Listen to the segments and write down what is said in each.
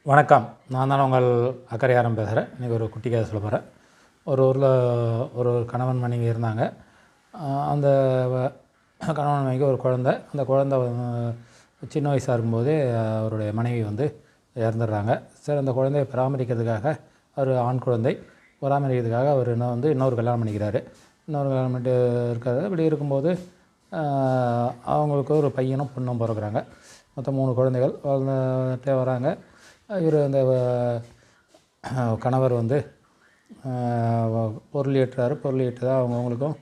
வணக்கம். நான் தான் உங்கள் அக்கரையாரம் பேசுகிறேன். இன்றைக்கி ஒரு குட்டி கதை சொல்ல போகிறேன். ஒரு ஊரில் ஒரு கணவன் மனைவி இருந்தாங்க. அந்த கணவன் மனைவிக்கு ஒரு குழந்தை. அந்த குழந்தை சின்ன வயசாக இருக்கும்போதே அவருடைய மனைவி இறந்துடுறாங்க. சரி, அந்த குழந்தையை பராமரிக்கிறதுக்காக அவர் ஆண் குழந்தை பராமரிக்கிறதுக்காக அவர் இன்னொரு கல்யாணம் பண்ணிக்கிறாரு. இன்னொரு கல்யாணம் பண்ணிட்டு இருக்காரு. இப்படி இருக்கும்போது அவங்களுக்கு ஒரு பையனும் பொண்ணும் பிறகுறாங்க. மொத்தம் 3 குழந்தைகள் வளர்ந்துட்டே வராங்க. இவர் அந்த கணவர் பொருள் ஈட்டுறாரு. பொருள் ஈட்டுதான் அவங்கவுங்களுக்கும்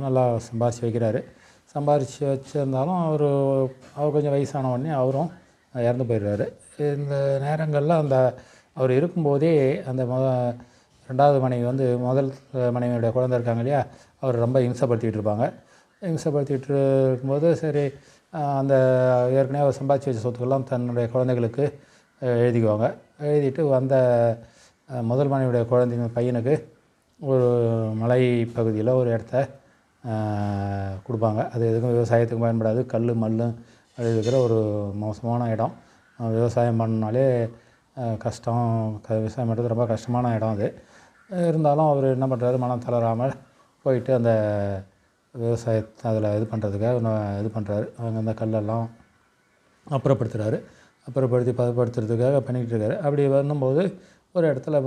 நல்லா சம்பாரித்து வைக்கிறாரு. சம்பாரித்து வச்சுருந்தாலும் அவர் கொஞ்சம் வயசான உடனே அவரும் இறந்து போயிடுறாரு. இந்த நேரங்களில் அவர் இருக்கும்போதே அந்த 2வது மனைவி முதல் மனைவியுடைய குழந்தை இருக்காங்க இல்லையா, அவர் ரொம்ப இம்சப்படுத்திகிட்டு இருப்பாங்க. இம்சப்படுத்திகிட்டு இருக்கும்போது சரி, அந்த ஏற்கனவே அவர் சம்பாதிச்சு வச்ச சொத்துக்கெல்லாம் தன்னுடைய குழந்தைகளுக்கு எழுதிக்குவாங்க. எழுதிட்டு முதல் மனைவியுடைய குழந்தைங்க பையனுக்கு ஒரு மலை பகுதியில் ஒரு இடத்த கொடுப்பாங்க. அது எதுக்கும் விவசாயத்துக்கு பயன்படாது, கல் மண் இருக்கிற ஒரு மோசமான இடம். விவசாயம் பண்ணாலே கஷ்டம். விவசாயம் பண்ணுறது ரொம்ப கஷ்டமான இடம் அது. இருந்தாலும் அவர் என்ன பண்ணுறாரு, மனம் தளராமல் போயிட்டு அந்த விவசாயத்தை அதில் இது பண்ணுறாரு. அவங்க அந்த கல்லெல்லாம் அப்புறப்படுத்துகிறாரு. அப்புறப்படுத்தி பதப்படுத்துறதுக்காக பண்ணிக்கிட்டு இருக்காரு. அப்படி வரும்போது ஒரு இடத்துல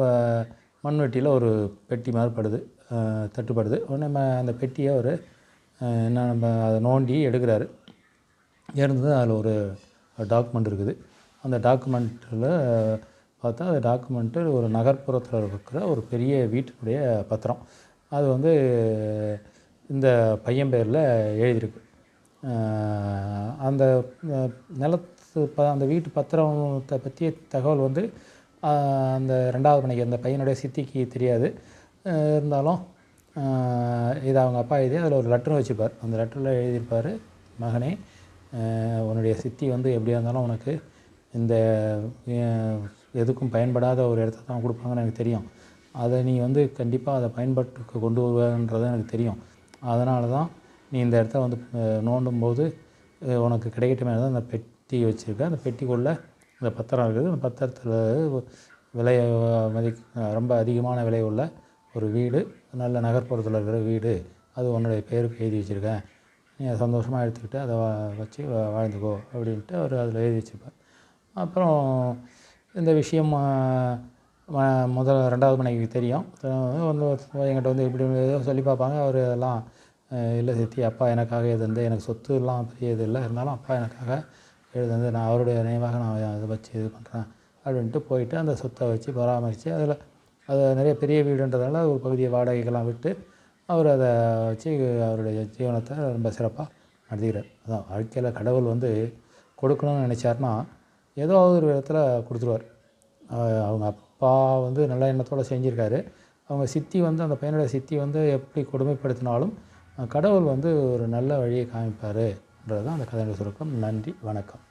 மண்வெட்டியில் ஒரு பெட்டி மாதிரி தட்டுப்படுது. உடனே அந்த பெட்டியை அவர் அதை நோண்டி எடுக்கிறாரு. எடுத்து அதில் ஒரு டாக்குமெண்ட் இருக்குது. அந்த டாக்குமெண்ட்டில் பார்த்தா அந்த டாக்குமெண்ட்டு ஒரு நகர்ப்புறத்தில் இருக்கிற ஒரு பெரிய வீட்டினுடைய பத்திரம். அது இந்த பையன் பேரில் எழுதியிருக்கு. அந்த அந்த வீட்டு பத்திரத்தை பற்றிய தகவல் அந்த 2வது மனைவி அந்த பையனுடைய சித்திக்கு தெரியாது. இருந்தாலும் இதை அவங்க அப்பா எழுதி அதில் ஒரு லெட்டரும் வச்சுருப்பார். அந்த லெட்டரில் எழுதியிருப்பார், மகனே, உன்னுடைய சித்தி எப்படியா இருந்தாலும் உனக்கு இந்த எதுக்கும் பயன்படாத ஒரு இடத்த தான் கொடுப்பாங்கன்னு எனக்கு தெரியும். அதை நீ கண்டிப்பாக அதை பயன்பாட்டுக்கு கொண்டு வருவேன்றது எனக்கு தெரியும். அதனால தான் நீ இந்த இடத்த நோண்டும்போது உனக்கு கிடைக்கட்டுமே தான் அந்த பெட்டி வச்சுருக்க. அந்த பெட்டிக்குள்ளே இந்த பத்திரம் இருக்குது. அந்த பத்திரத்தில் ரொம்ப அதிகமான விலை உள்ள ஒரு வீடு, நல்ல நகர்ப்புறத்தில் இருக்கிற வீடு, அது உன்னுடைய பேருக்கு எழுதி வச்சுருக்கேன். நீ அதை சந்தோஷமாக எடுத்துக்கிட்டு அதை வச்சு வாழ்ந்துக்கோ அப்படின்ட்டு அவர் அதில் எழுதி வச்சுருப்பார். அப்புறம் இந்த விஷயம் 2வது மனைவிக்கு தெரியும். என்கிட்ட இப்படி சொல்லி பார்ப்பாங்க. அவர் அதெல்லாம் இல்லை சித்தி, அப்பா எனக்காக எழுதுந்து, எனக்கு சொத்துலாம் பெரிய இது இல்லை, இருந்தாலும் அப்பா எனக்காக எழுதுந்து, நான் அவருடைய நினைவாக நான் அதை வச்சு இது பண்ணுறேன் அப்படின்ட்டு போயிட்டு அந்த சொத்தை வச்சு பராமரித்து அது நிறைய பெரிய வீடுன்றதால ஒரு பகுதியை வாடகைக்கெல்லாம் விட்டு அவர் அதை வச்சு அவருடைய ஜீவனத்தை ரொம்ப சிறப்பாக நடத்திக்கிறார். அதான் வாழ்க்கையில் கடவுள் கொடுக்கணும்னு நினச்சாருன்னா ஏதோ ஒரு விதத்தில் கொடுத்துருவார். அவங்க அப்பா நல்ல எண்ணத்தோடு செஞ்சுருக்காரு. அவங்க சித்தி அந்த பையனோட சித்தி எப்படி கொடுமைப்படுத்தினாலும் கடவுள் ஒரு நல்ல வழியை காமிப்பார்ன்றது தான் அந்த கதையோட சுருக்கம். நன்றி, வணக்கம்.